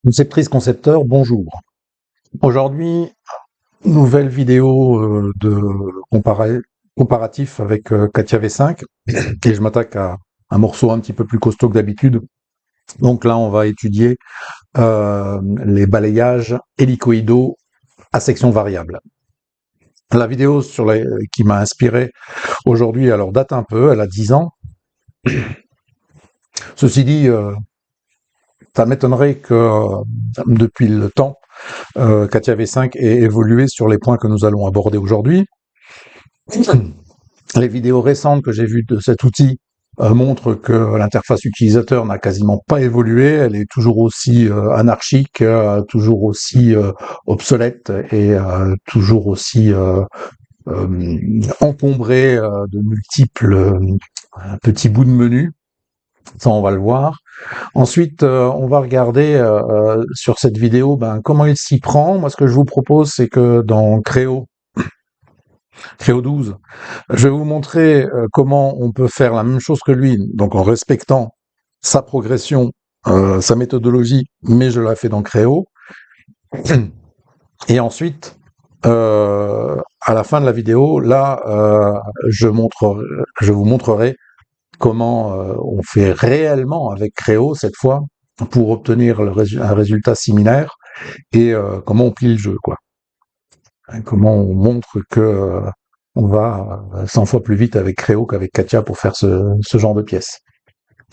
Conceptrice, concepteur, bonjour. Aujourd'hui, nouvelle vidéo de comparatif avec Katia V5 et je m'attaque à un morceau un petit peu plus costaud que d'habitude. Donc là, on va étudier les balayages hélicoïdaux à section variable. La vidéo qui m'a inspiré aujourd'hui, alors date un peu, elle a 10 ans. Ceci dit, ça m'étonnerait que depuis le temps, Katia V5 ait évolué sur les points que nous allons aborder aujourd'hui. Les vidéos récentes que j'ai vues de cet outil montrent que l'interface utilisateur n'a quasiment pas évolué, elle est toujours aussi anarchique, toujours aussi obsolète et toujours aussi encombrée de multiples petits bouts de menu. Ça, on va le voir. Ensuite, on va regarder sur cette vidéo comment il s'y prend. Moi, ce que je vous propose, c'est que dans Creo 12, je vais vous montrer comment on peut faire la même chose que lui, donc en respectant sa progression, sa méthodologie, mais je la fais dans Creo. Et ensuite, à la fin de la vidéo, là, je vous montrerai comment on fait réellement avec Creo cette fois pour obtenir un résultat similaire et comment on plie le jeu, quoi. Comment on montre que on va 100 fois plus vite avec Creo qu'avec Katia pour faire ce genre de pièces.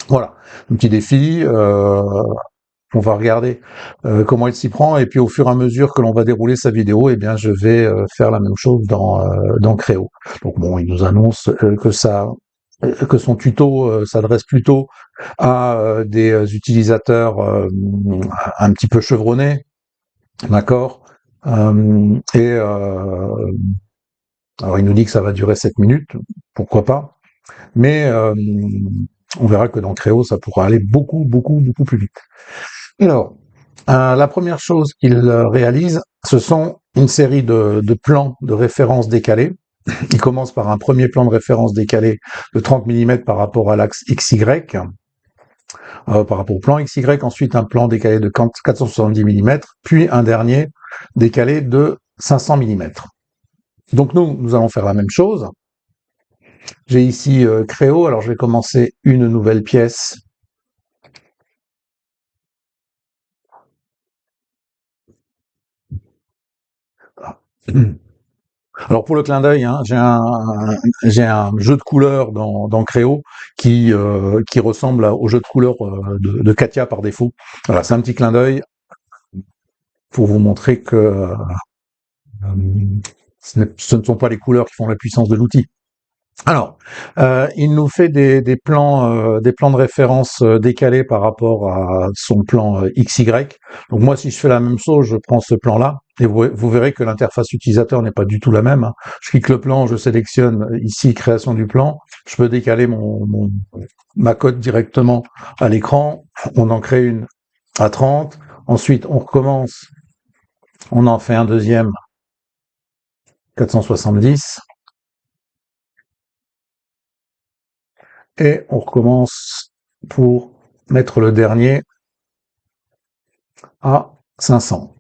Voilà, un petit défi. On va regarder comment il s'y prend et puis au fur et à mesure que l'on va dérouler sa vidéo, eh bien je vais faire la même chose dans Creo. Donc bon, il nous annonce que son tuto s'adresse plutôt à des utilisateurs un petit peu chevronnés, d'accord. Alors il nous dit que ça va durer 7 minutes, pourquoi pas, mais on verra que dans Creo, ça pourra aller beaucoup plus vite. Alors, la première chose qu'il réalise, ce sont une série de plans de référence décalés. Il commence par un premier plan de référence décalé de 30 mm par rapport à l'axe XY, par rapport au plan XY, ensuite un plan décalé de 470 mm, puis un dernier décalé de 500 mm. Donc nous allons faire la même chose. J'ai ici Creo, alors je vais commencer une nouvelle pièce. Alors pour le clin d'œil, hein, j'ai un jeu de couleurs dans Creo qui ressemble au jeu de couleurs de Katia par défaut. Voilà, c'est un petit clin d'œil pour vous montrer que ce ne sont pas les couleurs qui font la puissance de l'outil. Alors, il nous fait des plans de référence décalés par rapport à son plan XY. Donc moi, si je fais la même chose, je prends ce plan-là, et vous verrez que l'interface utilisateur n'est pas du tout la même, hein. Je clique le plan, je sélectionne ici création du plan, je peux décaler ma cote directement à l'écran, on en crée une à 30, ensuite on recommence, on en fait un deuxième 470, et on recommence pour mettre le dernier à 500.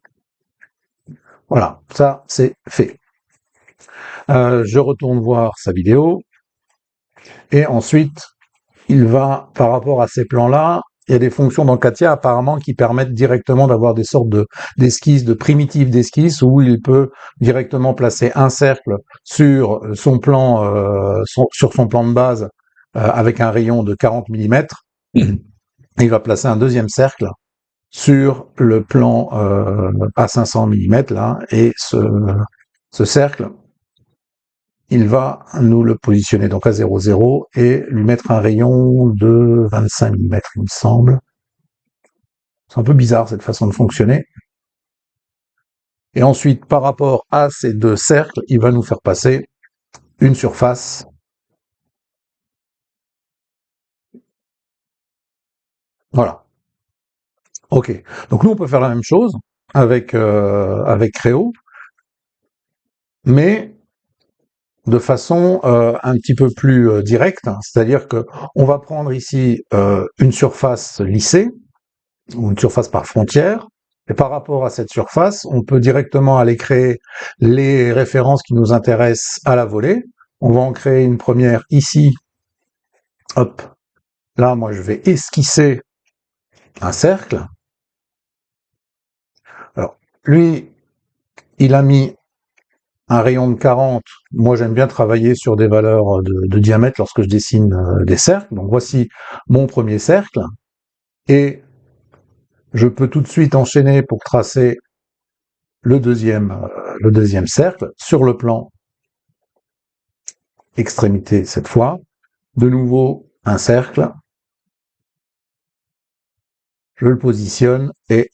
Voilà, ça c'est fait. Je retourne voir sa vidéo et ensuite il va, par rapport à ces plans-là, il y a des fonctions dans Katia apparemment qui permettent directement d'avoir des sortes d'esquisses, de primitives d'esquisses où il peut directement placer un cercle sur son plan, sur son plan de base avec un rayon de 40 mm. Il va placer un deuxième cercle sur le plan à 500 mm là, et ce cercle, il va nous le positionner donc à 0,0 et lui mettre un rayon de 25 mm, il me semble. C'est un peu bizarre cette façon de fonctionner. Et ensuite, par rapport à ces deux cercles, il va nous faire passer une surface. Voilà. Ok. Donc nous, on peut faire la même chose avec Creo, mais de façon un petit peu plus directe, hein. C'est-à-dire que on va prendre ici une surface lissée, ou une surface par frontière, Et par rapport à cette surface, on peut directement aller créer les références qui nous intéressent à la volée. On va en créer une première ici. Hop. Là, moi, je vais esquisser un cercle. Alors, lui, il a mis un rayon de 40. Moi, j'aime bien travailler sur des valeurs de diamètre lorsque je dessine des cercles. Donc, voici mon premier cercle. Et je peux tout de suite enchaîner pour tracer le deuxième cercle sur le plan extrémité cette fois. De nouveau, un cercle. Je le positionne et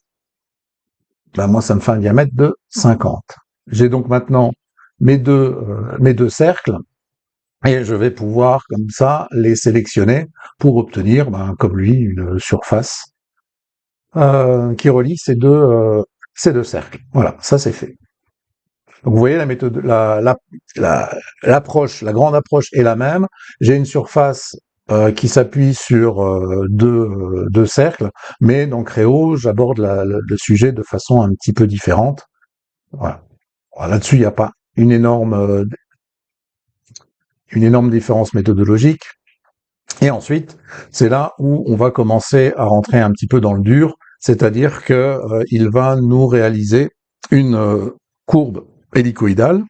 moi, ça me fait un diamètre de 50. J'ai donc maintenant mes deux cercles et je vais pouvoir comme ça les sélectionner pour obtenir, comme lui, une surface qui relie ces deux cercles. Voilà, ça c'est fait. Donc vous voyez la méthode, l'approche, la grande approche est la même. J'ai une surface qui s'appuie sur deux cercles, mais dans Créo, j'aborde le sujet de façon un petit peu différente. Voilà. Là-dessus, il n'y a pas une énorme différence méthodologique. Et ensuite, c'est là où on va commencer à rentrer un petit peu dans le dur, c'est-à-dire que il va nous réaliser une courbe hélicoïdale.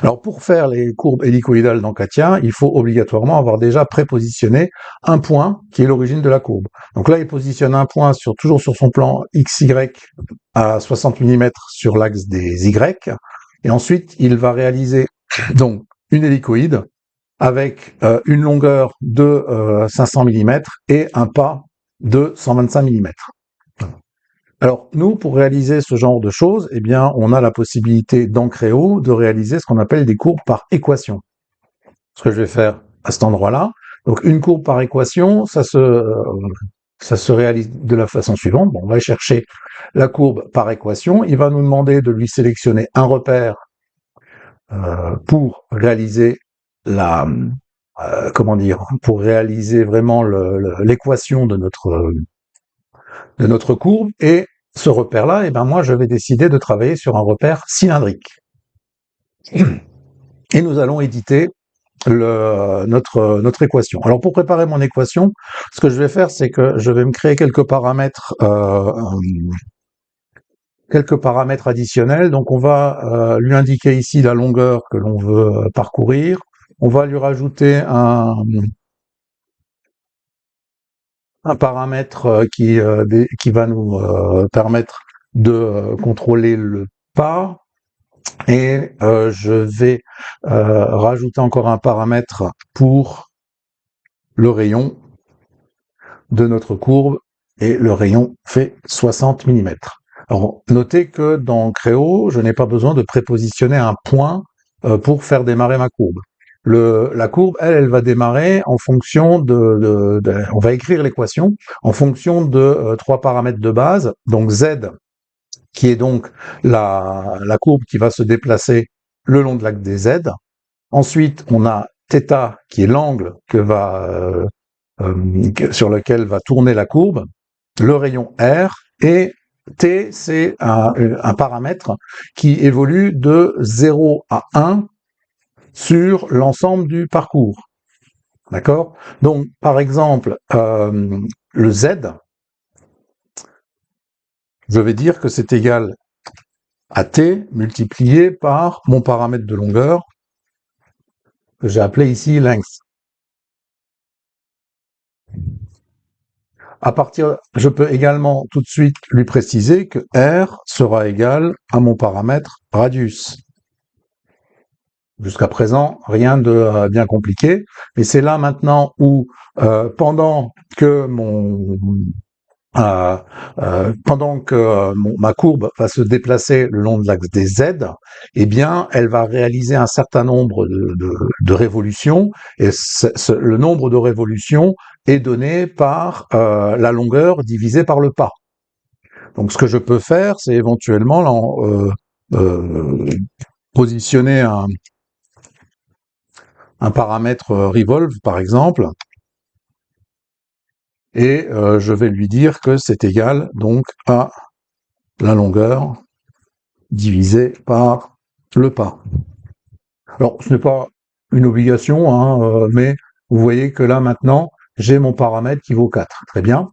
Alors pour faire les courbes hélicoïdales dans Katia, il faut obligatoirement avoir déjà prépositionné un point qui est l'origine de la courbe. Donc là, il positionne un point toujours sur son plan XY à 60 mm sur l'axe des Y, et ensuite il va réaliser donc une hélicoïde avec une longueur de 500 mm et un pas de 125 mm. Alors, nous, pour réaliser ce genre de choses, eh bien, on a la possibilité dans Créo de réaliser ce qu'on appelle des courbes par équation. Ce que je vais faire à cet endroit-là. Donc, une courbe par équation, ça se réalise de la façon suivante. Bon, on va chercher la courbe par équation. Il va nous demander de lui sélectionner un repère pour réaliser pour réaliser vraiment l'équation de notre courbe. Et ce repère-là, moi, je vais décider de travailler sur un repère cylindrique. Et nous allons éditer notre équation. Alors, pour préparer mon équation, ce que je vais faire, c'est que je vais me créer quelques paramètres additionnels. Donc, on va lui indiquer ici la longueur que l'on veut parcourir. On va lui rajouter un paramètre qui va nous permettre de contrôler le pas, et je vais rajouter encore un paramètre pour le rayon de notre courbe, et le rayon fait 60 mm. Alors notez que dans Créo, je n'ai pas besoin de prépositionner un point pour faire démarrer ma courbe. La courbe, elle va démarrer en fonction on va écrire l'équation en fonction de trois paramètres de base. Donc Z, qui est donc la courbe qui va se déplacer le long de l'axe des Z. Ensuite, on a θ, qui est l'angle sur lequel va tourner la courbe, le rayon R, et T, c'est un paramètre qui évolue de 0 à 1 sur l'ensemble du parcours. D'accord? Donc, par exemple, le Z, je vais dire que c'est égal à T multiplié par mon paramètre de longueur, que j'ai appelé ici length. Je peux également tout de suite lui préciser que R sera égal à mon paramètre radius. Jusqu'à présent, rien de bien compliqué, mais c'est là maintenant où, pendant que ma courbe va se déplacer le long de l'axe des Z, eh bien, elle va réaliser un certain nombre de révolutions, et le nombre de révolutions est donné par la longueur divisée par le pas. Donc, ce que je peux faire, c'est éventuellement positionner un paramètre revolve, par exemple, et je vais lui dire que c'est égal donc à la longueur divisé par le pas. Alors, ce n'est pas une obligation, hein, mais vous voyez que là, maintenant, j'ai mon paramètre qui vaut 4. Très bien.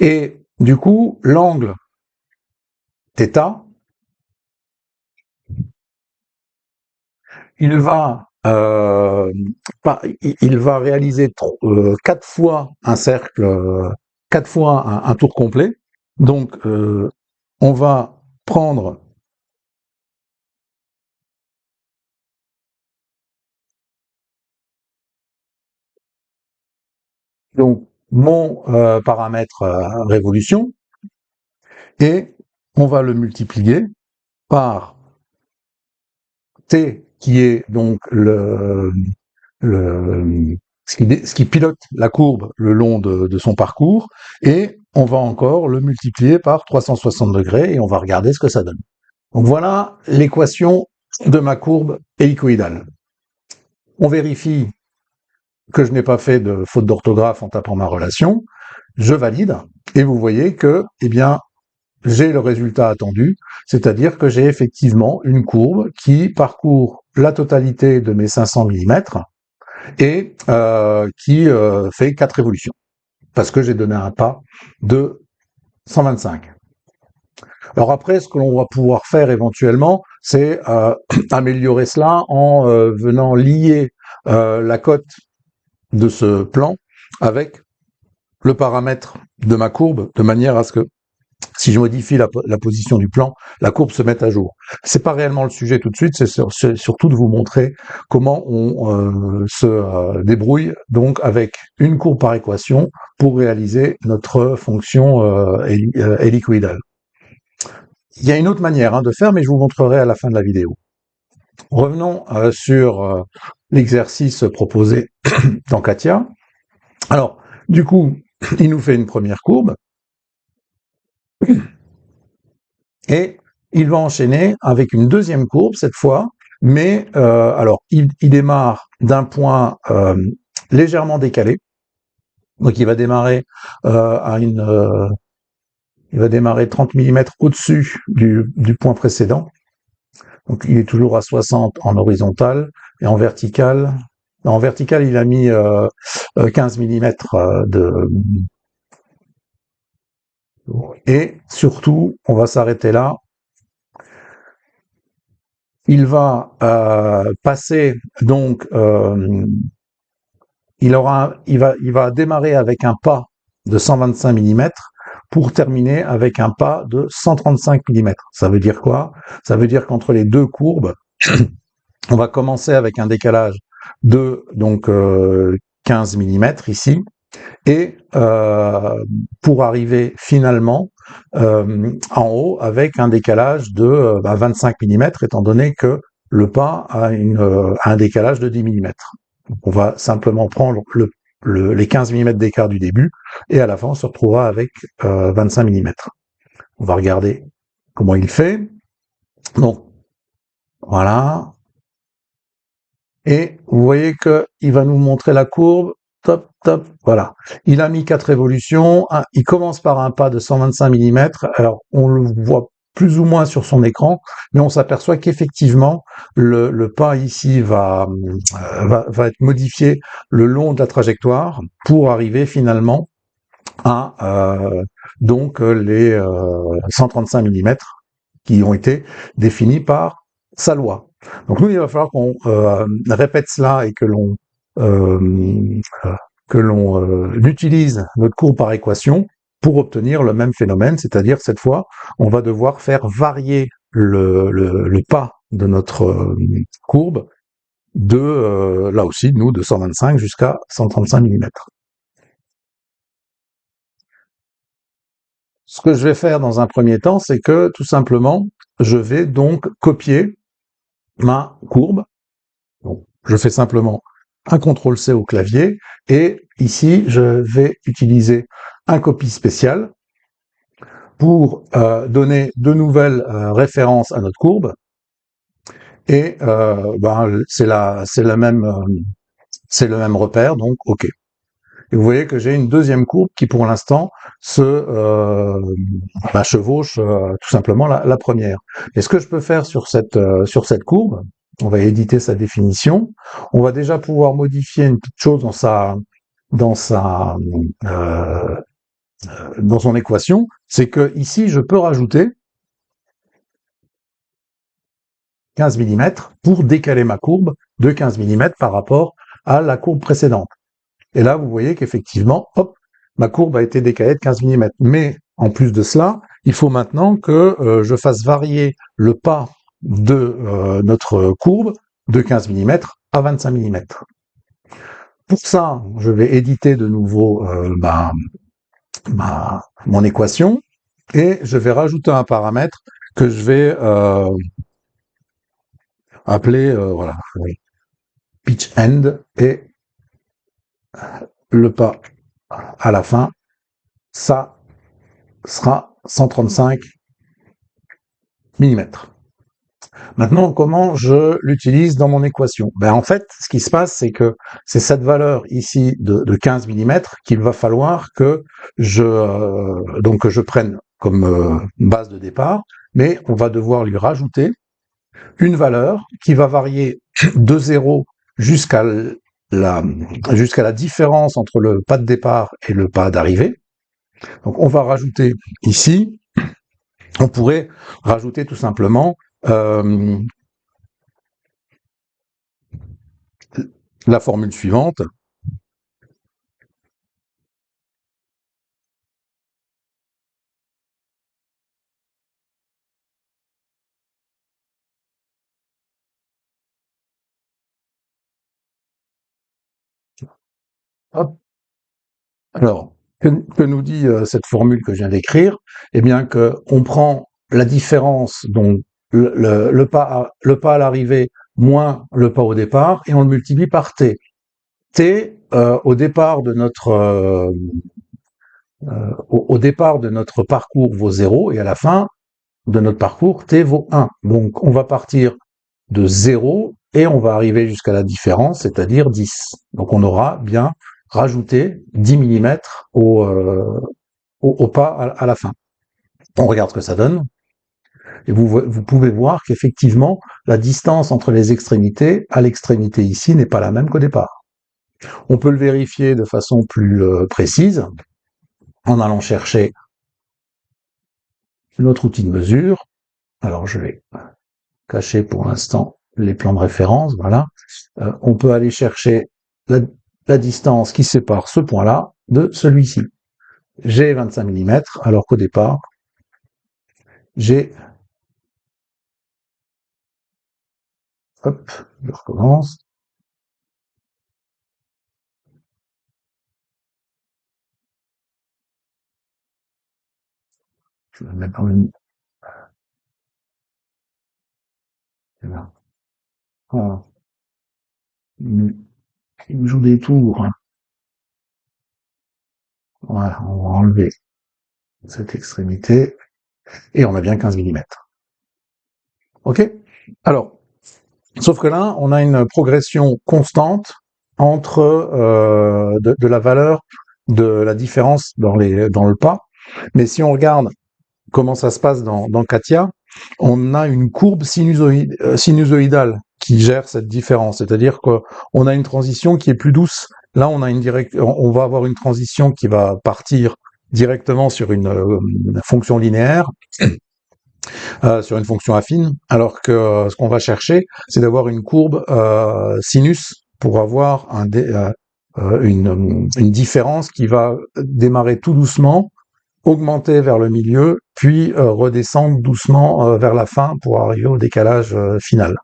Et du coup, l'angle θ, il va, il va réaliser 4 fois un cercle, 4 fois un tour complet. Donc, on va prendre donc mon paramètre révolution et on va le multiplier par T qui est donc le ce qui pilote la courbe le long de son parcours, et on va encore le multiplier par 360 degrés et on va regarder ce que ça donne. Donc voilà l'équation de ma courbe hélicoïdale. On vérifie que je n'ai pas fait de faute d'orthographe en tapant ma relation, je valide, et vous voyez que, eh bien, j'ai le résultat attendu, c'est-à-dire que j'ai effectivement une courbe qui parcourt la totalité de mes 500 mm et qui fait 4 révolutions, parce que j'ai donné un pas de 125. Alors après, ce que l'on va pouvoir faire éventuellement, c'est améliorer cela en venant lier la cote de ce plan avec le paramètre de ma courbe, de manière à ce que si je modifie la position du plan, la courbe se met à jour. C'est pas réellement le sujet tout de suite, c'est surtout de vous montrer comment on se débrouille donc avec une courbe par équation pour réaliser notre fonction hélicoïdale. Il y a une autre manière de faire, mais je vous montrerai à la fin de la vidéo. Revenons sur l'exercice proposé dans CATIA. Alors, du coup, il nous fait une première courbe, et il va enchaîner avec une deuxième courbe cette fois, mais alors il démarre d'un point légèrement décalé, donc il va démarrer il va démarrer 30 mm au-dessus du point précédent. Donc il est toujours à 60 en horizontal, et en vertical, il a mis 15 mm et surtout, on va s'arrêter là. Il va passer donc, il va démarrer avec un pas de 125 mm pour terminer avec un pas de 135 mm. Ça veut dire quoi? Ça veut dire qu'entre les deux courbes, on va commencer avec un décalage de donc 15 mm ici, et pour arriver finalement en haut avec un décalage de 25 mm, étant donné que le pas a un décalage de 10 mm. Donc on va simplement prendre les 15 mm d'écart du début, et à la fin on se retrouvera avec 25 mm. On va regarder comment il fait. Donc voilà. Et vous voyez qu'il va nous montrer la courbe. Top, top, voilà. Il a mis 4 évolutions. Il commence par un pas de 125 mm. Alors, on le voit plus ou moins sur son écran, mais on s'aperçoit qu'effectivement, le pas ici va être modifié le long de la trajectoire pour arriver finalement à donc les 135 mm qui ont été définis par sa loi. Donc nous, il va falloir qu'on répète cela et que l'on utilise notre courbe par équation pour obtenir le même phénomène, c'est-à-dire cette fois, on va devoir faire varier le pas de notre courbe de, là aussi, nous, de 125 jusqu'à 135 mm. Ce que je vais faire dans un premier temps, c'est que tout simplement, je vais donc copier ma courbe. Donc, je fais simplement un CTRL-C au clavier, et ici, je vais utiliser un copie spécial pour donner de nouvelles références à notre courbe, et c'est le même repère, donc OK. Et vous voyez que j'ai une deuxième courbe qui, pour l'instant, chevauche tout simplement la première. Et ce que je peux faire sur cette courbe, on va éditer sa définition. On va déjà pouvoir modifier une petite chose dans sa, euh, dans son équation, c'est que ici, je peux rajouter 15 mm pour décaler ma courbe de 15 mm par rapport à la courbe précédente. Et là, vous voyez qu'effectivement, hop, ma courbe a été décalée de 15 mm. Mais en plus de cela, il faut maintenant que je fasse varier le pas de notre courbe de 15 mm à 25 mm. Pour ça, je vais éditer de nouveau mon équation et je vais rajouter un paramètre que je vais appeler voilà, pitch end, et le pas à la fin, ça sera 135 mm. Maintenant, comment je l'utilise dans mon équation? En fait, ce qui se passe, c'est que c'est cette valeur ici de 15 mm qu'il va falloir que que je prenne comme base de départ, mais on va devoir lui rajouter une valeur qui va varier de 0 jusqu'à la différence entre le pas de départ et le pas d'arrivée. Donc on va rajouter ici, on pourrait rajouter tout simplement la formule suivante. Hop. Alors, que nous dit cette formule que je viens d'écrire? Eh bien, qu'on prend la différence, donc le pas à l'arrivée moins le pas au départ, et on le multiplie par t. T, au départ de notre parcours vaut 0, et à la fin de notre parcours, t vaut 1. Donc, on va partir de 0 et on va arriver jusqu'à la différence, c'est-à-dire 10. Donc, on aura bien rajouté 10 mm au pas à la fin. On regarde ce que ça donne. Et vous pouvez voir qu'effectivement, la distance entre les extrémités, à l'extrémité ici, n'est pas la même qu'au départ. On peut le vérifier de façon plus précise en allant chercher notre outil de mesure. Alors, je vais cacher pour l'instant les plans de référence. Voilà. On peut aller chercher la distance qui sépare ce point-là de celui-ci. J'ai 25 mm, alors qu'au départ, j'ai... Hop, je recommence. Je vais mettre dans une... Voilà. Il me joue des tours. Voilà, on va enlever cette extrémité et on a bien 15 mm. Ok? Alors, sauf que là, on a une progression constante entre de la valeur de la différence dans le pas. Mais si on regarde comment ça se passe dans Katia, on a une courbe sinusoïdale qui gère cette différence. C'est-à-dire qu'on a une transition qui est plus douce. Là, on va avoir une transition qui va partir directement sur une fonction linéaire, sur une fonction affine, alors que ce qu'on va chercher, c'est d'avoir une courbe sinus pour avoir une différence qui va démarrer tout doucement, augmenter vers le milieu, puis redescendre doucement vers la fin pour arriver au décalage final.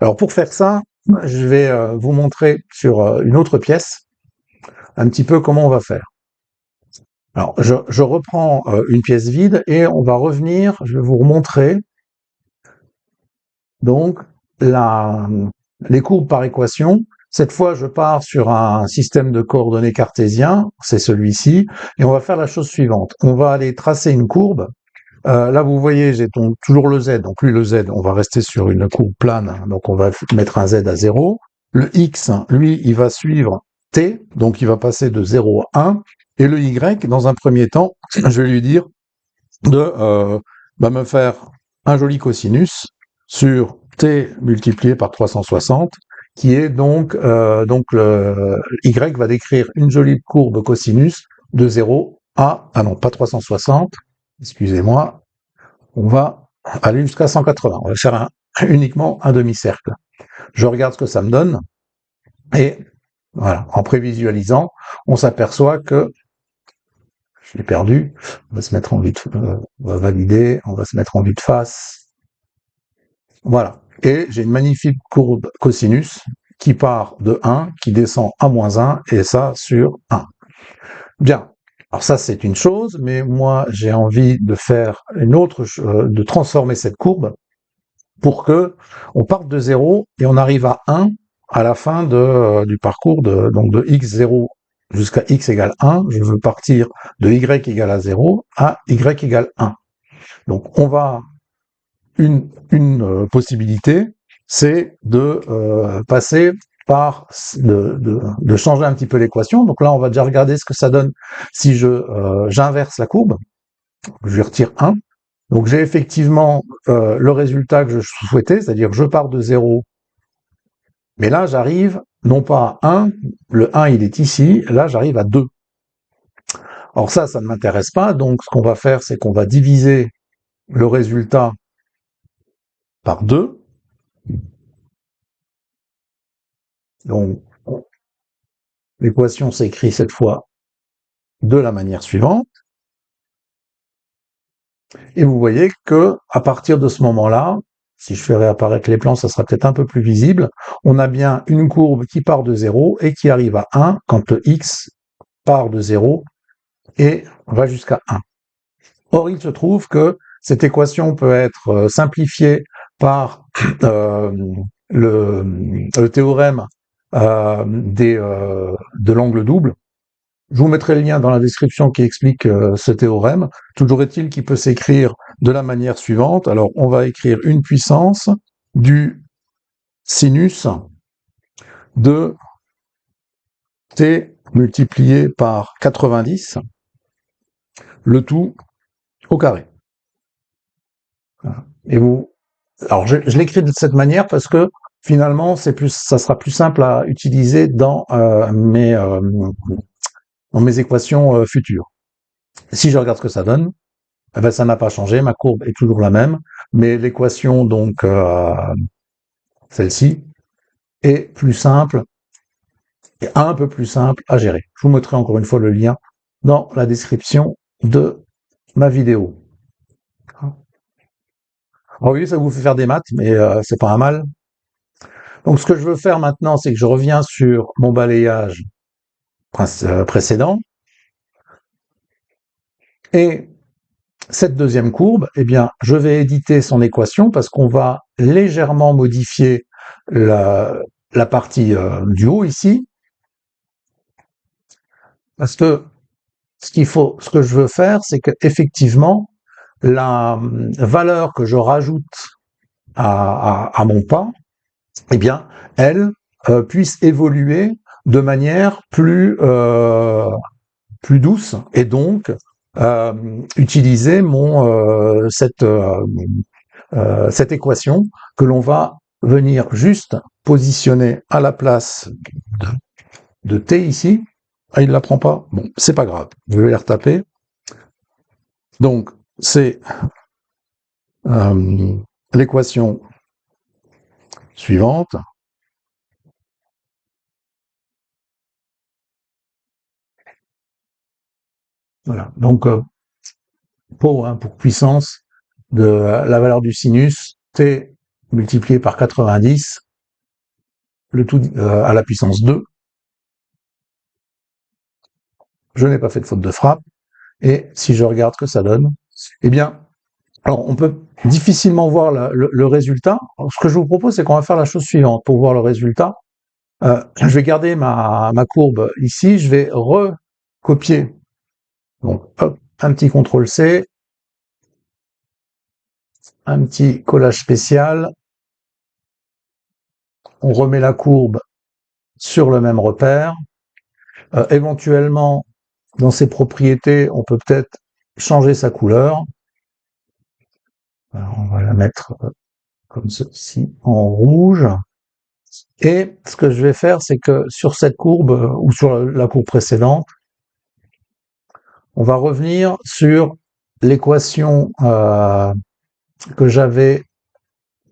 Alors pour faire ça, je vais vous montrer sur une autre pièce un petit peu comment on va faire. Alors je reprends une pièce vide et on va revenir, je vais vous remontrer donc les courbes par équation. Cette fois, je pars sur un système de coordonnées cartésien, c'est celui-ci, et on va faire la chose suivante. On va aller tracer une courbe. Là, vous voyez, j'ai toujours le Z, donc lui, le Z, on va rester sur une courbe plane, donc on va mettre un Z à 0. Le X, lui, il va suivre t, donc il va passer de 0 à 1, et le y, dans un premier temps, je vais lui dire de me faire un joli cosinus sur t multiplié par 360, qui est donc le y va décrire une jolie courbe cosinus de 0 à, ah non, pas 360, excusez-moi, on va aller jusqu'à 180, on va faire uniquement un demi-cercle. Je regarde ce que ça me donne, et voilà, en prévisualisant, on s'aperçoit que je l'ai perdu. On va se mettre en vue on va valider, on va se mettre en vue de face. Voilà. Et j'ai une magnifique courbe cosinus qui part de 1, qui descend à moins 1, et ça sur 1. Bien. Alors ça, c'est une chose, mais moi, j'ai envie de faire une autre, de transformer cette courbe pour que on parte de 0 et on arrive à 1 à la fin du parcours donc de x0 jusqu'à x égale 1, je veux partir de y égale à 0 à y égale 1. Donc on va une possibilité, c'est de passer par de changer un petit peu l'équation. Donc là, on va déjà regarder ce que ça donne si j'inverse la courbe. Je lui retire 1. Donc j'ai effectivement le résultat que je souhaitais, c'est-à-dire que je pars de 0, mais là j'arrive non pas à 1, le 1 il est ici, là j'arrive à 2. Or ça ne m'intéresse pas, donc ce qu'on va faire, c'est qu'on va diviser le résultat par 2. Donc l'équation s'écrit cette fois de la manière suivante. Et vous voyez que à partir de ce moment-là, si je fais réapparaître les plans, ça sera peut-être un peu plus visible, on a bien une courbe qui part de 0 et qui arrive à 1 quand le x part de 0 et va jusqu'à 1. Or, il se trouve que cette équation peut être simplifiée par le théorème de l'angle double. Je vous mettrai le lien dans la description qui explique ce théorème. Toujours est-il qu'il peut s'écrire de la manière suivante. Alors, on va écrire une puissance du sinus de t multiplié par 90, le tout au carré. Et alors je l'écris de cette manière parce que finalement, ça sera plus simple à utiliser dans mes équations futures. Si je regarde ce que ça donne, eh ben, ça n'a pas changé, ma courbe est toujours la même, mais l'équation, donc celle-ci, est plus simple et un peu plus simple à gérer. Je vous mettrai encore une fois le lien dans la description de ma vidéo. Alors oui, ça vous fait faire des maths, mais c'est pas un mal. Donc ce que je veux faire maintenant, c'est que je reviens sur mon balayage précédent. Et cette deuxième courbe, eh bien, je vais éditer son équation parce qu'on va légèrement modifier la partie du haut ici. Parce que ce que je veux faire, c'est que effectivement, la valeur que je rajoute à mon pas, eh bien, elle puisse évoluer de manière plus douce et donc utiliser cette équation que l'on va venir juste positionner à la place de t ici. Ah, il ne la prend pas. Bon, c'est pas grave. Je vais les retaper. Donc, c'est l'équation suivante. Voilà. Donc, pour puissance de la valeur du sinus, t multiplié par 90, le tout à la puissance 2. Je n'ai pas fait de faute de frappe. Et si je regarde ce que ça donne, eh bien, alors on peut difficilement voir le résultat. Alors, ce que je vous propose, c'est qu'on va faire la chose suivante. Pour voir le résultat, je vais garder ma courbe ici, je vais recopier. Donc, hop, un petit CTRL-C, un petit collage spécial. On remet la courbe sur le même repère. Éventuellement, dans ses propriétés, on peut peut-être changer sa couleur. Alors, on va la mettre comme ceci, en rouge. Et ce que je vais faire, c'est que sur cette courbe, ou sur la courbe précédente, on va revenir sur l'équation que j'avais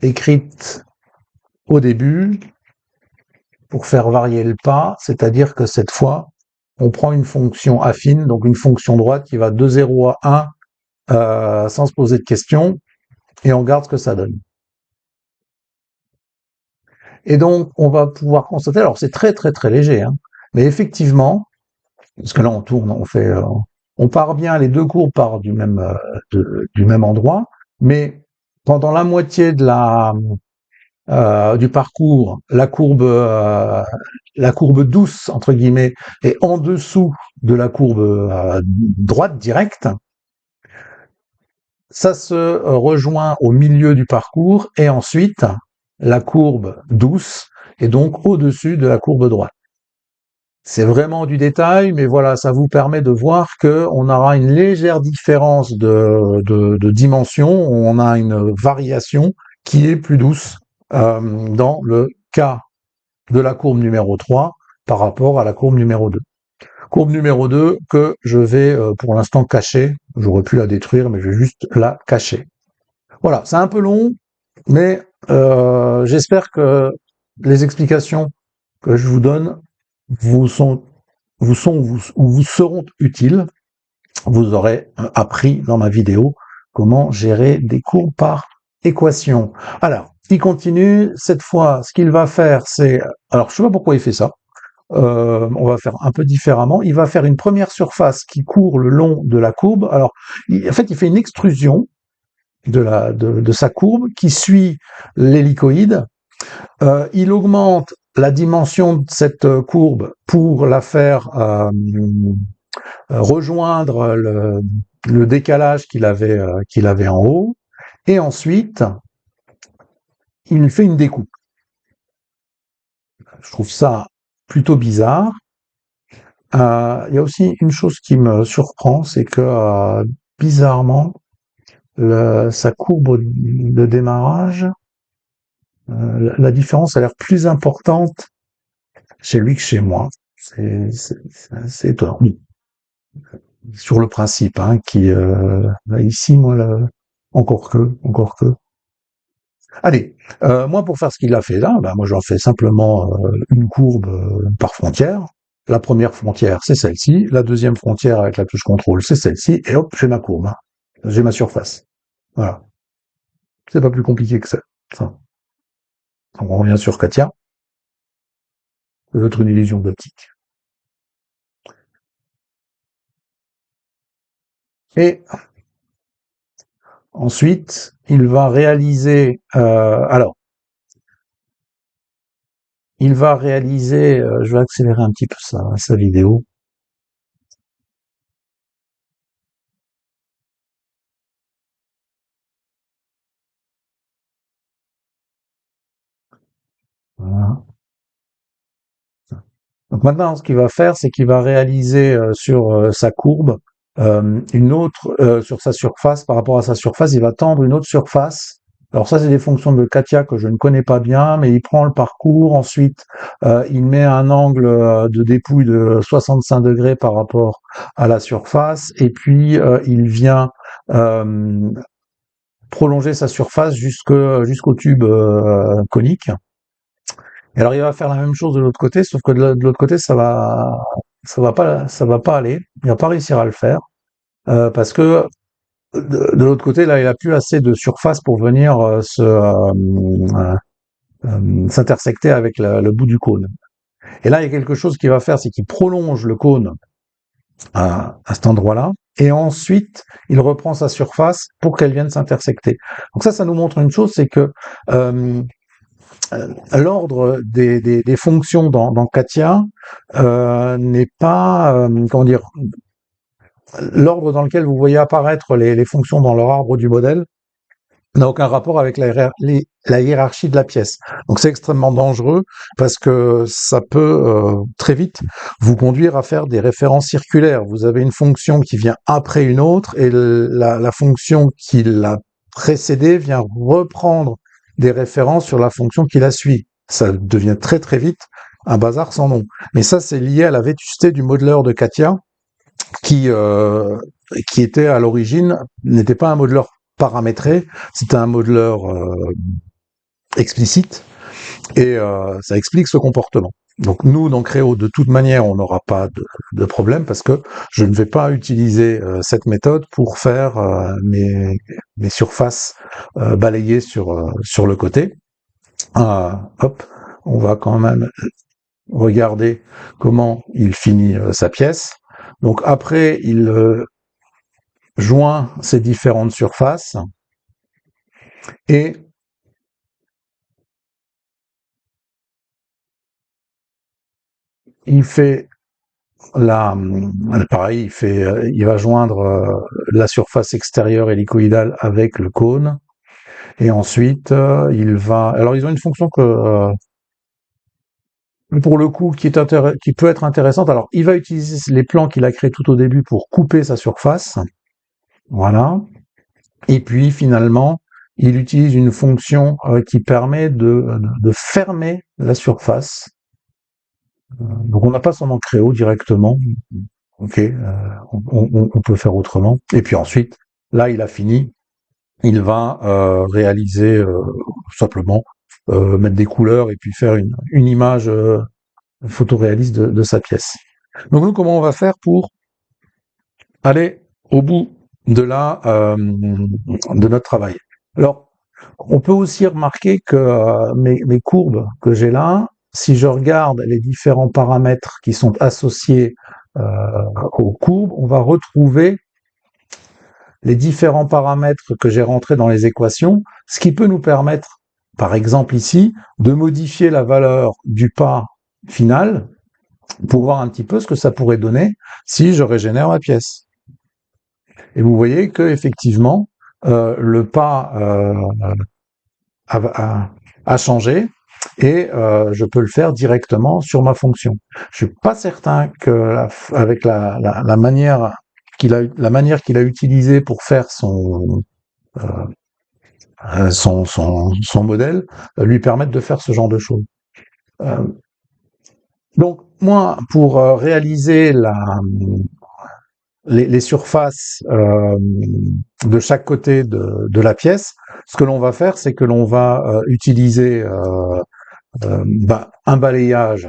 écrite au début pour faire varier le pas, c'est-à-dire que cette fois, on prend une fonction affine, donc une fonction droite qui va de 0 à 1 sans se poser de questions, et on regarde ce que ça donne. Et donc, on va pouvoir constater, alors c'est très très très léger, hein, mais effectivement, parce que là on tourne, on part bien, les deux courbes partent du même endroit, mais pendant la moitié du parcours, la courbe douce entre guillemets est en dessous de la courbe droite directe. Ça se rejoint au milieu du parcours et ensuite la courbe douce est donc au-dessus de la courbe droite. C'est vraiment du détail, mais voilà, ça vous permet de voir que on aura une légère différence de dimension, on a une variation qui est plus douce dans le cas de la courbe numéro 3 par rapport à la courbe numéro 2. Courbe numéro 2 que je vais pour l'instant cacher, j'aurais pu la détruire, mais je vais juste la cacher. Voilà, c'est un peu long, mais j'espère que les explications que je vous donne vous seront utiles. Vous aurez appris dans ma vidéo comment gérer des courbes par équation. Alors, il continue. Cette fois, ce qu'il va faire, c'est... Alors, je ne sais pas pourquoi il fait ça. On va faire un peu différemment. Il va faire une première surface qui court le long de la courbe. Alors, en fait, il fait une extrusion de sa courbe qui suit l'hélicoïde. Il augmente la dimension de cette courbe pour la faire rejoindre le décalage qu'il avait en haut, et ensuite il fait une découpe. Je trouve ça plutôt bizarre. Il y a aussi une chose qui me surprend, c'est que bizarrement, sa courbe de démarrage, la différence a l'air plus importante chez lui que chez moi. C'est étonnant. Sur le principe, hein, ici, moi, encore que. Allez, moi, pour faire ce qu'il a fait là, moi, j'en fais simplement une courbe par frontière. La première frontière, c'est celle-ci. La deuxième frontière avec la touche contrôle, c'est celle-ci. Et hop, j'ai ma courbe. Hein. J'ai ma surface. Voilà. C'est pas plus compliqué que ça. Donc, on revient sur Katia. Peut-être une illusion d'optique. Et ensuite, il va réaliser... je vais accélérer un petit peu sa vidéo. Voilà. Donc maintenant, ce qu'il va faire, c'est qu'il va réaliser sur sa courbe une autre, sur sa surface, par rapport à sa surface, il va tendre une autre surface. Alors ça, c'est des fonctions de Katia que je ne connais pas bien, mais il prend le parcours, ensuite il met un angle de dépouille de 65 degrés par rapport à la surface, et puis il vient prolonger sa surface jusqu'au tube conique. Et alors il va faire la même chose de l'autre côté, sauf que de l'autre côté ça va pas aller. Il va pas réussir à le faire parce que de l'autre côté là, il a plus assez de surface pour venir s'intersecter avec le bout du cône. Et là, il y a quelque chose qu'il va faire, c'est qu'il prolonge le cône à cet endroit-là, et ensuite il reprend sa surface pour qu'elle vienne s'intersecter. Donc ça nous montre une chose, c'est que l'ordre des fonctions dans Katia n'est pas, comment dire, l'ordre dans lequel vous voyez apparaître les fonctions dans leur arbre du modèle n'a aucun rapport avec la hiérarchie de la pièce. Donc c'est extrêmement dangereux parce que ça peut très vite vous conduire à faire des références circulaires. Vous avez une fonction qui vient après une autre et la fonction qui l'a précédée vient reprendre des références sur la fonction qui la suit. Ça devient très très vite un bazar sans nom. Mais ça, c'est lié à la vétusté du modeleur de Katia qui, euh, qui était à l'origine, n'était pas un modeleur paramétré, c'était un modeleur explicite, et ça explique ce comportement. Donc nous, dans Créo, de toute manière, on n'aura pas de problème parce que je ne vais pas utiliser cette méthode pour faire mes surfaces balayées sur le côté. Hop, on va quand même regarder comment il finit sa pièce. Donc après, il joint ces différentes surfaces et il fait pareil, il va joindre la surface extérieure hélicoïdale avec le cône et ensuite il va. Alors ils ont une fonction que pour le coup qui peut être intéressante. Alors il va utiliser les plans qu'il a créés tout au début pour couper sa surface, voilà. Et puis finalement il utilise une fonction qui permet de fermer la surface. Donc on n'a pas son nom Créo directement. Ok, on peut faire autrement. Et puis ensuite, là, il a fini. Il va réaliser simplement mettre des couleurs et puis faire une image photoréaliste de sa pièce. Donc nous, comment on va faire pour aller au bout de notre travail? Alors, on peut aussi remarquer que mes courbes que j'ai là, si je regarde les différents paramètres qui sont associés aux courbes, on va retrouver les différents paramètres que j'ai rentrés dans les équations, ce qui peut nous permettre, par exemple ici, de modifier la valeur du pas final pour voir un petit peu ce que ça pourrait donner si je régénère ma pièce. Et vous voyez que effectivement, le pas a changé et je peux le faire directement sur ma fonction. Je suis pas certain que avec la manière qu'il a utilisée pour faire son modèle lui permette de faire ce genre de choses. Donc moi, pour réaliser les surfaces de chaque côté de la pièce, ce que l'on va faire, c'est que l'on va utiliser un balayage.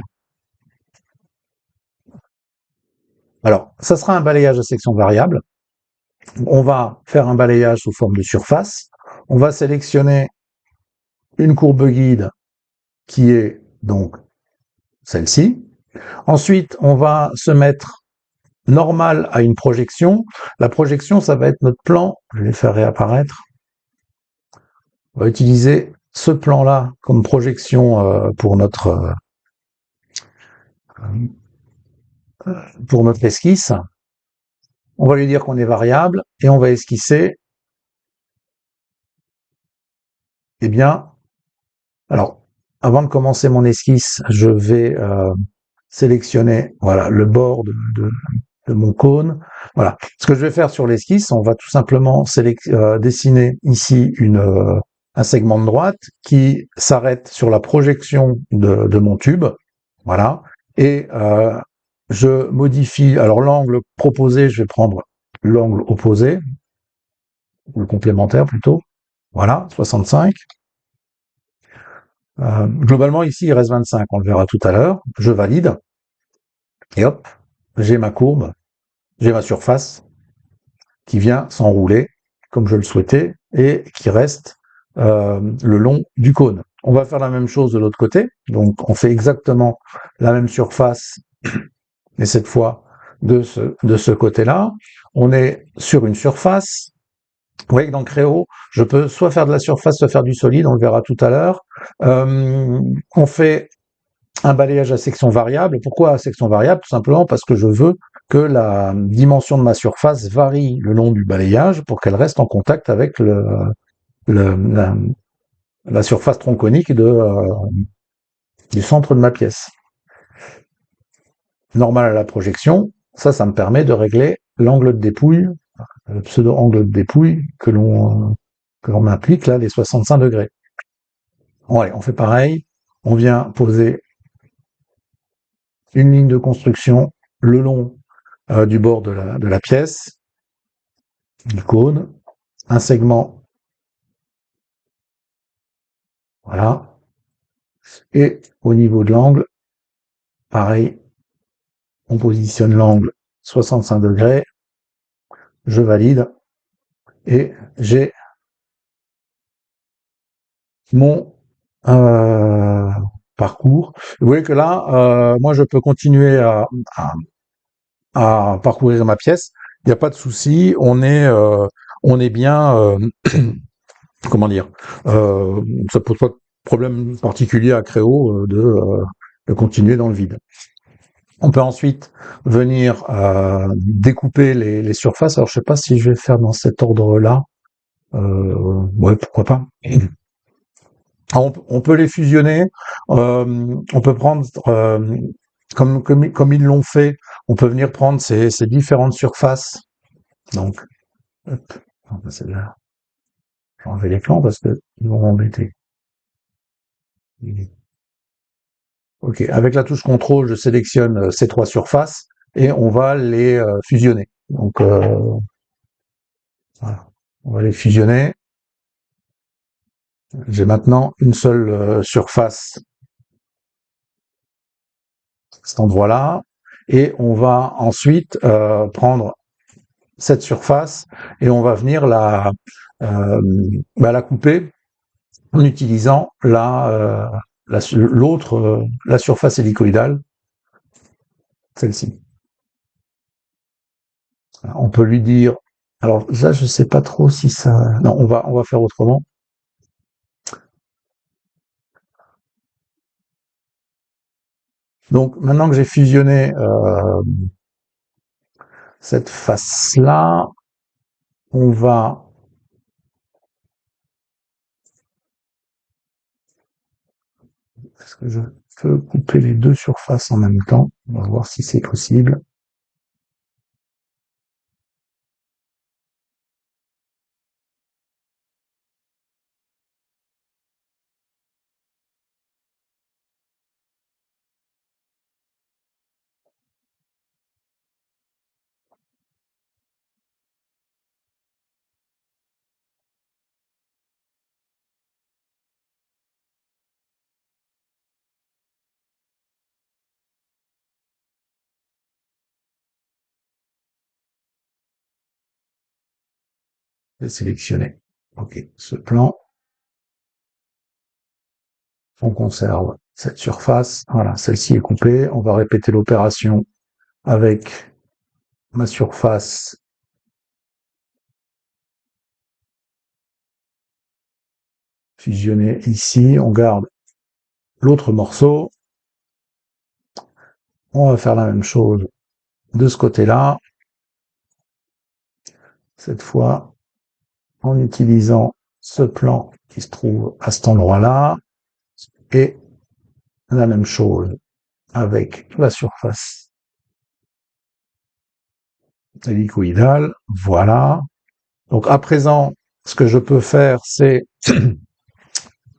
Alors, ça sera un balayage à section variable. On va faire un balayage sous forme de surface. On va sélectionner une courbe guide qui est donc celle-ci. Ensuite, on va se mettre normal à une projection. La projection, ça va être notre plan. Je vais le faire réapparaître. On va utiliser ce plan-là comme projection pour notre esquisse. On va lui dire qu'on est variable et on va esquisser. Eh bien, alors, avant de commencer mon esquisse, je vais sélectionner voilà, le bord de mon cône. Voilà. Ce que je vais faire sur l'esquisse, on va tout simplement dessiner ici un segment de droite qui s'arrête sur la projection de mon tube. Voilà. Et je modifie, alors l'angle proposé, je vais prendre l'angle opposé, ou le complémentaire plutôt. Voilà, 65. Globalement, ici, il reste 25, on le verra tout à l'heure. Je valide. Et hop, j'ai ma courbe, j'ai ma surface qui vient s'enrouler comme je le souhaitais et qui reste le long du cône. On va faire la même chose de l'autre côté. Donc, on fait exactement la même surface, mais cette fois de ce côté-là. On est sur une surface. Vous voyez que dans Créo, je peux soit faire de la surface, soit faire du solide, on le verra tout à l'heure. On fait un balayage à section variable. Pourquoi à section variable? Tout simplement parce que je veux que la dimension de ma surface varie le long du balayage pour qu'elle reste en contact avec la surface tronconique du centre de ma pièce. Normal à la projection, ça me permet de régler l'angle de dépouille, le pseudo-angle de dépouille que l'on applique là, les 65 degrés. Bon, allez, on fait pareil. On vient poser une ligne de construction le long du bord de la pièce, du cône, un segment, voilà. Et au niveau de l'angle, pareil, on positionne l'angle 65 degrés, je valide, et j'ai mon parcours. Vous voyez que là, moi je peux continuer à parcourir ma pièce, il n'y a pas de souci, on est bien, comment dire, ça pose pas de problème particulier à Créo de continuer dans le vide. On peut ensuite venir découper les surfaces. Alors je sais pas si je vais faire dans cet ordre-là. Ouais, pourquoi pas. On peut les fusionner. On peut prendre comme ils l'ont fait. On peut venir prendre ces différentes surfaces. Donc, hop, celle-là. Je vais enlever les plans parce que ils vont m'embêter. Ok, avec la touche contrôle, je sélectionne ces trois surfaces et on va les fusionner. Donc voilà, on va les fusionner. J'ai maintenant une seule surface, cet endroit-là, et on va ensuite prendre cette surface et on va venir la couper en utilisant l'autre, la surface hélicoïdale, celle-ci. On peut lui dire, alors ça je sais pas trop si ça, non on va faire autrement. Donc maintenant que j'ai fusionné cette face-là, on va est-ce que je peux couper les deux surfaces en même temps? On va voir si c'est possible. Je vais sélectionner. Ok, ce plan. On conserve cette surface. Voilà, celle-ci est coupée. On va répéter l'opération avec ma surface fusionnée ici. On garde l'autre morceau. On va faire la même chose de ce côté-là. Cette fois, en utilisant ce plan qui se trouve à cet endroit-là. Et la même chose avec la surface hélicoïdale. Voilà. Donc à présent, ce que je peux faire, c'est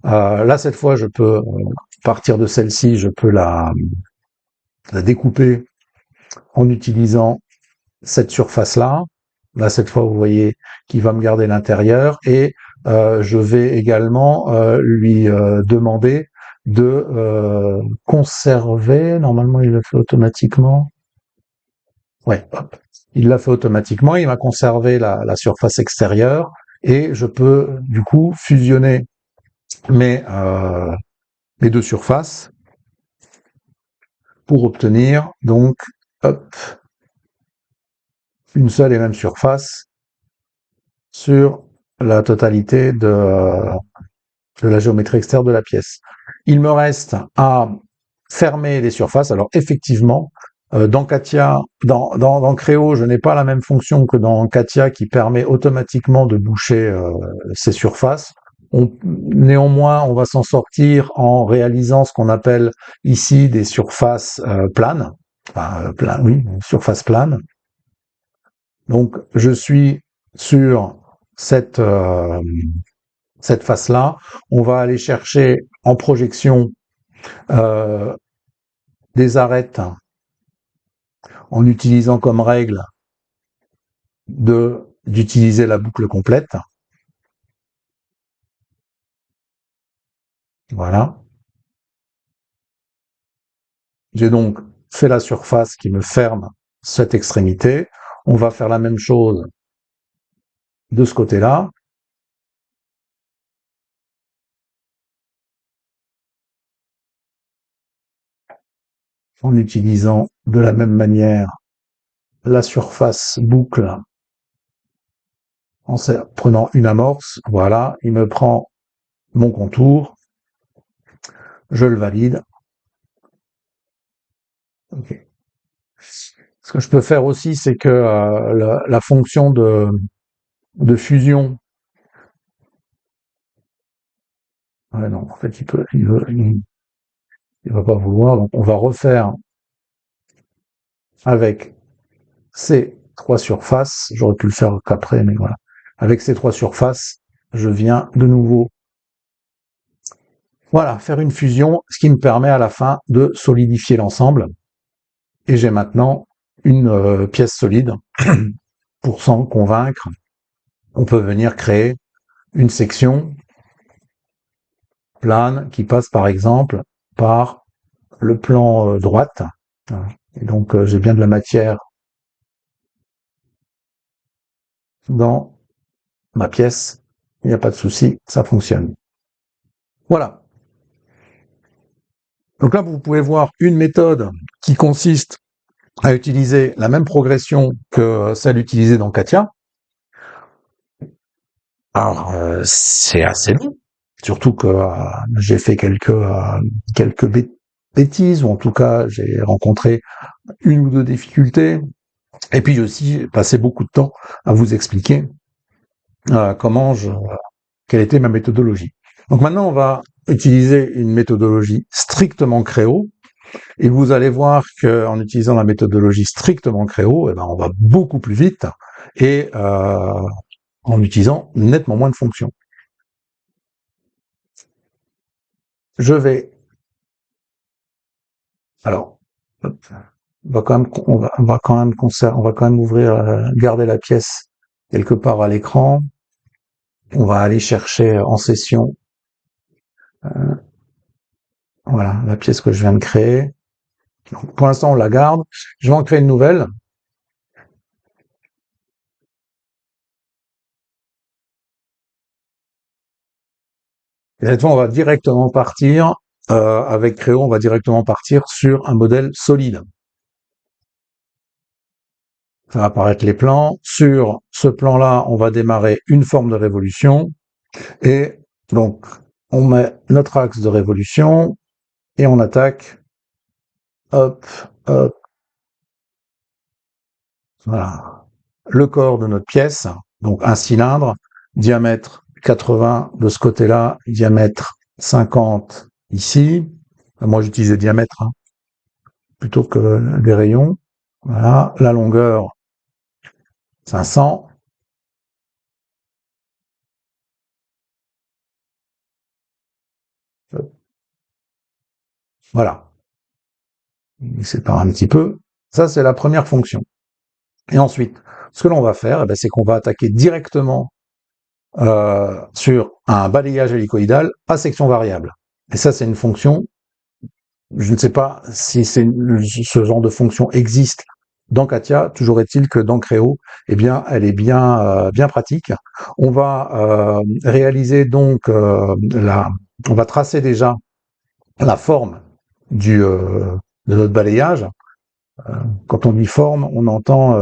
là cette fois, je peux partir de celle-ci, je peux la découper en utilisant cette surface-là. Là cette fois, vous voyez qu'il va me garder l'intérieur et je vais également lui demander de conserver. Normalement, il le fait automatiquement. Ouais, hop. Il l'a fait automatiquement. Il m'a conservé la surface extérieure et je peux du coup fusionner mes deux surfaces pour obtenir donc hop, une seule et même surface sur la totalité de la géométrie externe de la pièce. Il me reste à fermer les surfaces. Alors effectivement, Dans Katia, dans Creo, je n'ai pas la même fonction que dans Katia qui permet automatiquement de boucher ces surfaces. Néanmoins, on va s'en sortir en réalisant ce qu'on appelle ici des surfaces planes. Enfin, oui, surface plane. Donc, je suis sur cette face-là. On va aller chercher en projection des arêtes en utilisant comme règle d'utiliser la boucle complète. Voilà. J'ai donc fait la surface qui me ferme cette extrémité. On va faire la même chose de ce côté-là. En utilisant de la même manière la surface boucle en prenant une amorce. Voilà, il me prend mon contour. Je le valide. Okay. Ce que je peux faire aussi, c'est que la fonction de fusion. Ouais, non, en fait, il va pas vouloir. Donc, on va refaire avec ces trois surfaces. J'aurais pu le faire qu'après, mais voilà. Avec ces trois surfaces, je viens de nouveau, voilà, faire une fusion, ce qui me permet à la fin de solidifier l'ensemble. Et j'ai maintenant une pièce solide. Pour s'en convaincre, on peut venir créer une section plane qui passe par exemple par le plan droite. Et donc j'ai bien de la matière dans ma pièce, il n'y a pas de souci, ça fonctionne. Voilà. Donc là, vous pouvez voir une méthode qui consiste à utiliser la même progression que celle utilisée dans Katia. Alors, c'est assez long, surtout que j'ai fait quelques bêtises, ou en tout cas, j'ai rencontré une ou deux difficultés. Et puis, j'ai aussi passé beaucoup de temps à vous expliquer quelle était ma méthodologie. Donc maintenant, on va utiliser une méthodologie strictement Créo, et vous allez voir qu'en utilisant la méthodologie strictement Créo, eh ben, on va beaucoup plus vite et en utilisant nettement moins de fonctions. Je vais, alors, on va quand même ouvrir, garder la pièce quelque part à l'écran. On va aller chercher en session, voilà, la pièce que je viens de créer. Donc, pour l'instant, on la garde. Je vais en créer une nouvelle. Et cette fois, on va directement partir, avec Créo, on va directement partir sur un modèle solide. Ça va apparaître les plans. Sur ce plan-là, on va démarrer une forme de révolution. Et donc, on met notre axe de révolution et on attaque. Hop, hop. Voilà. Le corps de notre pièce, donc un cylindre, diamètre 80 de ce côté-là, diamètre 50 ici. Moi, j'utilise le diamètre plutôt que des rayons. Voilà. La longueur, 500. Voilà. Il sépare un petit peu. Ça, c'est la première fonction. Et ensuite, ce que l'on va faire, eh ben, c'est qu'on va attaquer directement sur un balayage hélicoïdal à section variable. Et ça, c'est une fonction. Je ne sais pas si ce genre de fonction existe dans Katia. Toujours est-il que dans Créo, eh bien, elle est bien pratique. On va réaliser donc on va tracer déjà la forme de notre balayage. Quand on dit forme, on entend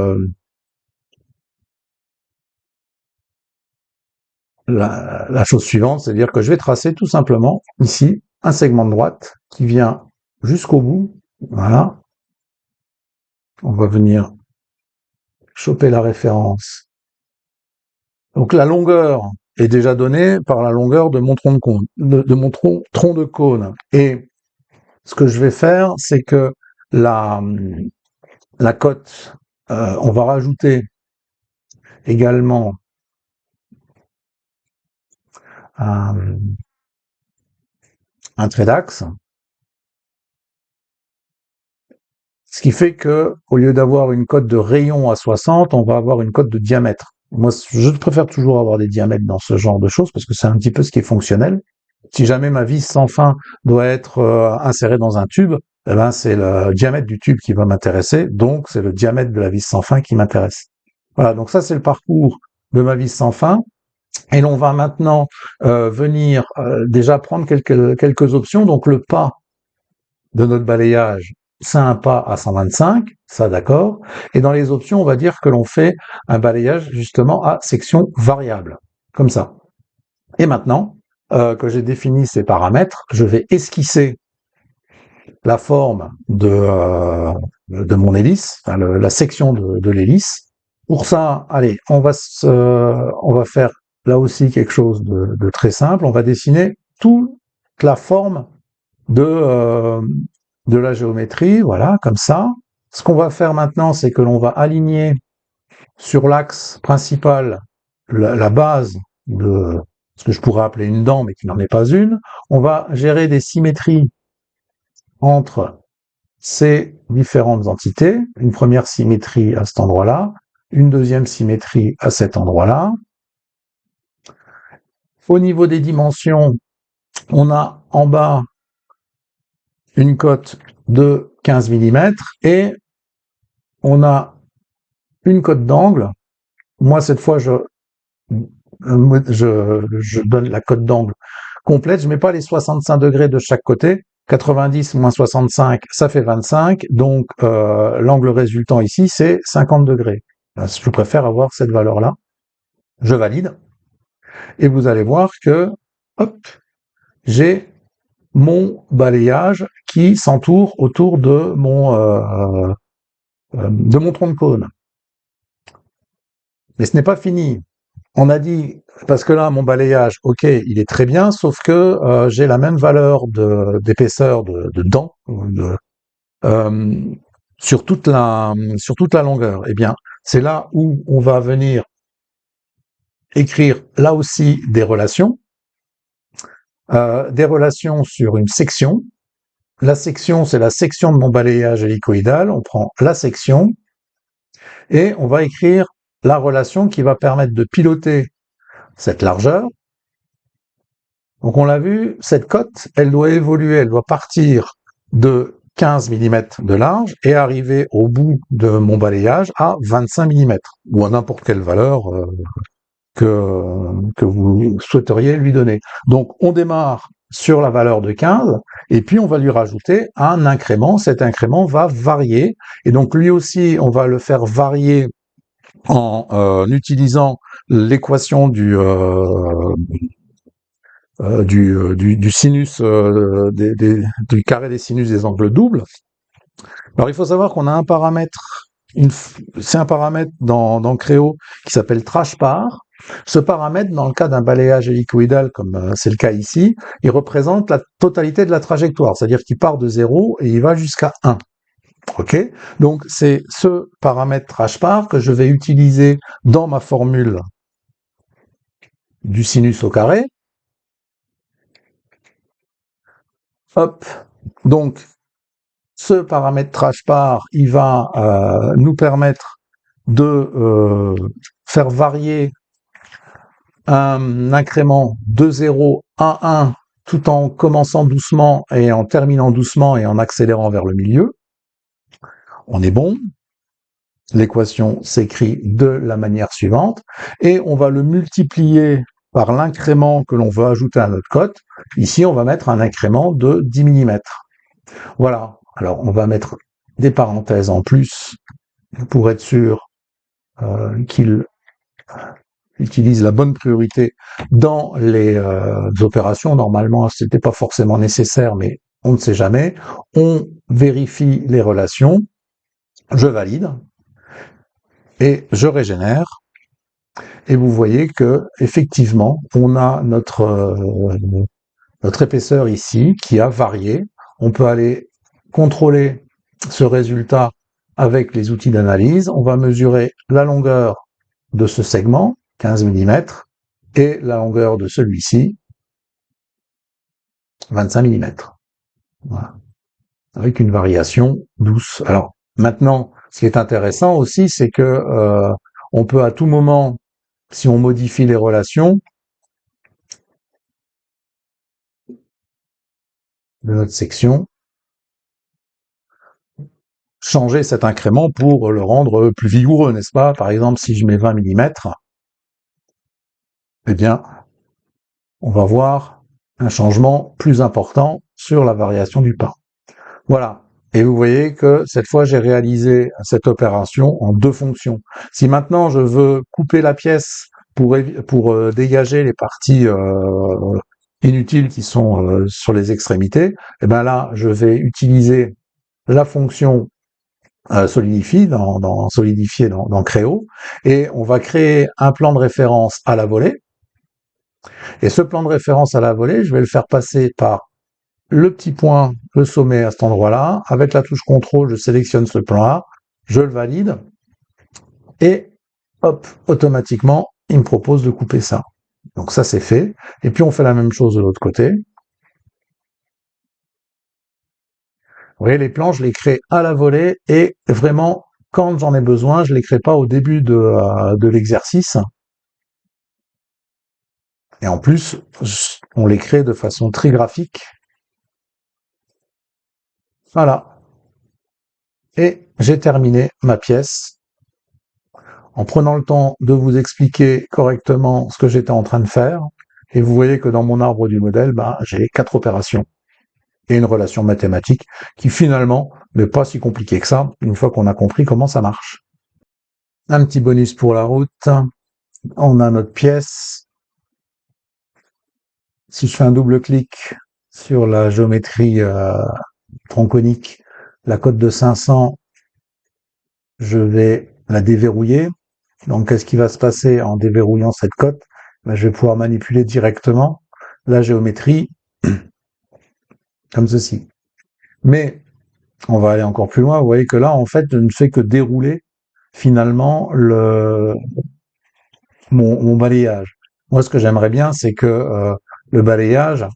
la chose suivante, c'est-à-dire que je vais tracer tout simplement ici un segment de droite qui vient jusqu'au bout, voilà, On va venir choper la référence. Donc la longueur est déjà donnée par la longueur de mon tronc de cône, de mon tronc de cône. Et ce que je vais faire, c'est que la cote, on va rajouter également un trait d'axe. Ce qui fait que, au lieu d'avoir une cote de rayon à 60, on va avoir une cote de diamètre. Moi, je préfère toujours avoir des diamètres dans ce genre de choses parce que c'est un petit peu ce qui est fonctionnel. Si jamais ma vis sans fin doit être insérée dans un tube, eh ben c'est le diamètre du tube qui va m'intéresser, donc c'est le diamètre de la vis sans fin qui m'intéresse. Voilà, donc ça c'est le parcours de ma vis sans fin. Et l'on va maintenant venir déjà prendre quelques options. Donc le pas de notre balayage, c'est un pas à 125, ça d'accord. Et dans les options, on va dire que l'on fait un balayage justement à section variable, comme ça. Et maintenant que j'ai défini ces paramètres, je vais esquisser la forme de mon hélice, enfin la section de l'hélice. Pour ça, allez, on va faire là aussi quelque chose de très simple. On va dessiner toute la forme de la géométrie, voilà, comme ça. Ce qu'on va faire maintenant, c'est que l'on va aligner sur l'axe principal la base de ce que je pourrais appeler une dent, mais qui n'en est pas une. On va gérer des symétries entre ces différentes entités. Une première symétrie à cet endroit-là, une deuxième symétrie à cet endroit-là. Au niveau des dimensions, on a en bas une cote de 15 mm et on a une cote d'angle. Moi, cette fois, je donne la cote d'angle complète. Je mets pas les 65 degrés de chaque côté. 90 moins 65, ça fait 25. Donc, l'angle résultant ici, c'est 50 degrés. Je préfère avoir cette valeur-là. Je valide. Et vous allez voir que, hop, j'ai mon balayage qui s'entoure autour de mon tronc de cône. Mais ce n'est pas fini. On a dit, parce que là, mon balayage, ok, il est très bien, sauf que j'ai la même valeur d'épaisseur de dents sur toute la longueur. Eh bien, c'est là où on va venir écrire là aussi des relations sur une section. La section, c'est la section de mon balayage hélicoïdal. On prend la section et on va écrire la relation qui va permettre de piloter cette largeur. Donc on l'a vu, cette cote, elle doit évoluer, elle doit partir de 15 mm de large et arriver au bout de mon balayage à 25 mm, ou à n'importe quelle valeur que vous souhaiteriez lui donner. Donc on démarre sur la valeur de 15, et puis on va lui rajouter un incrément. Cet incrément va varier, et donc lui aussi, on va le faire varier en utilisant l'équation du sinus, du carré des sinus des angles doubles. Alors il faut savoir qu'on a un paramètre, c'est un paramètre dans Creo qui s'appelle trash-par. Ce paramètre, dans le cas d'un balayage hélicoïdal, comme c'est le cas ici, il représente la totalité de la trajectoire, c'est-à-dire qu'il part de 0 et il va jusqu'à 1. Ok, donc c'est ce paramètre trash-par que je vais utiliser dans ma formule du sinus au carré. Hop, donc ce paramètre trash-par, il va nous permettre de faire varier un incrément de 0 à 1 tout en commençant doucement et en terminant doucement et en accélérant vers le milieu. On est bon. L'équation s'écrit de la manière suivante et on va le multiplier par l'incrément que l'on veut ajouter à notre cote. Ici, on va mettre un incrément de 10 mm. Voilà. Alors, on va mettre des parenthèses en plus pour être sûr qu'il utilise la bonne priorité dans les opérations. Normalement, ce n'était pas forcément nécessaire, mais on ne sait jamais. On vérifie les relations. je valide, et je régénère. Et vous voyez que effectivement, on a notre épaisseur ici qui a varié. On peut aller contrôler ce résultat avec les outils d'analyse. On va mesurer la longueur de ce segment, 15 mm, et la longueur de celui-ci, 25 mm. Voilà. Avec une variation douce. Alors, maintenant, ce qui est intéressant aussi, c'est que on peut à tout moment, si on modifie les relations de notre section, changer cet incrément pour le rendre plus vigoureux, n'est-ce pas? Par exemple, si je mets 20 mm, eh bien, on va voir un changement plus important sur la variation du pain. Voilà. Et vous voyez que cette fois, j'ai réalisé cette opération en deux fonctions. Si maintenant je veux couper la pièce pour dégager les parties inutiles qui sont sur les extrémités, eh ben là, je vais utiliser la fonction solidifier dans Créo, et on va créer un plan de référence à la volée. Et ce plan de référence à la volée, je vais le faire passer par le petit point, le sommet à cet endroit-là. Avec la touche contrôle, je sélectionne ce plan-là, je le valide, et hop, automatiquement, il me propose de couper ça. Donc ça, c'est fait. Et puis on fait la même chose de l'autre côté. Vous voyez, les plans, je les crée à la volée, et vraiment, quand j'en ai besoin, je les crée pas au début de l'exercice. Et en plus, on les crée de façon très graphique. Voilà. Et j'ai terminé ma pièce en prenant le temps de vous expliquer correctement ce que j'étais en train de faire. Et vous voyez que dans mon arbre du modèle, j'ai 4 opérations et une relation mathématique qui finalement n'est pas si compliquée que ça, une fois qu'on a compris comment ça marche. Un petit bonus pour la route. On a notre pièce. Si je fais un double clic sur la géométrie tronconique, la cote de 500, je vais la déverrouiller. Donc, qu'est-ce qui va se passer en déverrouillant cette cote? Je vais pouvoir manipuler directement la géométrie comme ceci. Mais on va aller encore plus loin. Vous voyez que là, en fait, je ne fais que dérouler finalement mon balayage. Moi, ce que j'aimerais bien, c'est que le balayage,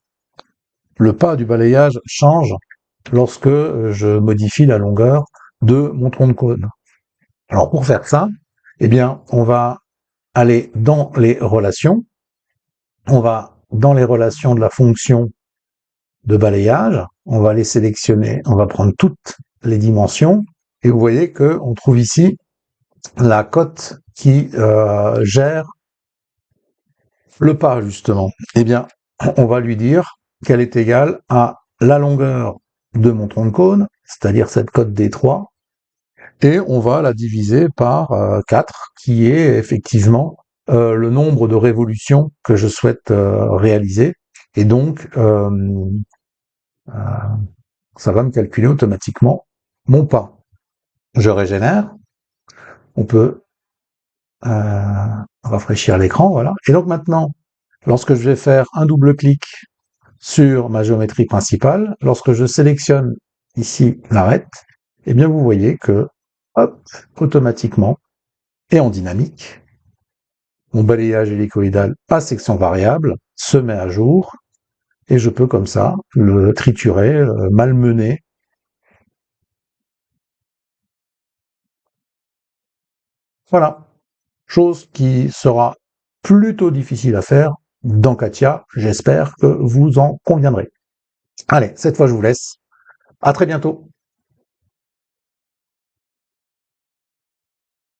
le pas du balayage change lorsque je modifie la longueur de mon tronc de cône. Alors, pour faire ça, eh bien, on va aller dans les relations. On va dans les relations de la fonction de balayage. On va les sélectionner. On va prendre toutes les dimensions. Et vous voyez qu'on trouve ici la cote qui gère le pas, justement. Eh bien, on va lui dire qu'elle est égale à la longueur de mon tronc de cône, c'est-à-dire cette cote D3, et on va la diviser par 4, qui est effectivement le nombre de révolutions que je souhaite réaliser. Et donc, ça va me calculer automatiquement mon pas. Je régénère. On peut rafraîchir l'écran, voilà. Et donc maintenant, lorsque je vais faire un double clic sur ma géométrie principale, lorsque je sélectionne ici l'arête, eh bien vous voyez que, hop, automatiquement, et en dynamique, mon balayage hélicoïdal à section variable se met à jour, et je peux comme ça le triturer, malmener. Voilà. Chose qui sera plutôt difficile à faire dans Katia. J'espère que vous en conviendrez. Allez, cette fois je vous laisse. À très bientôt.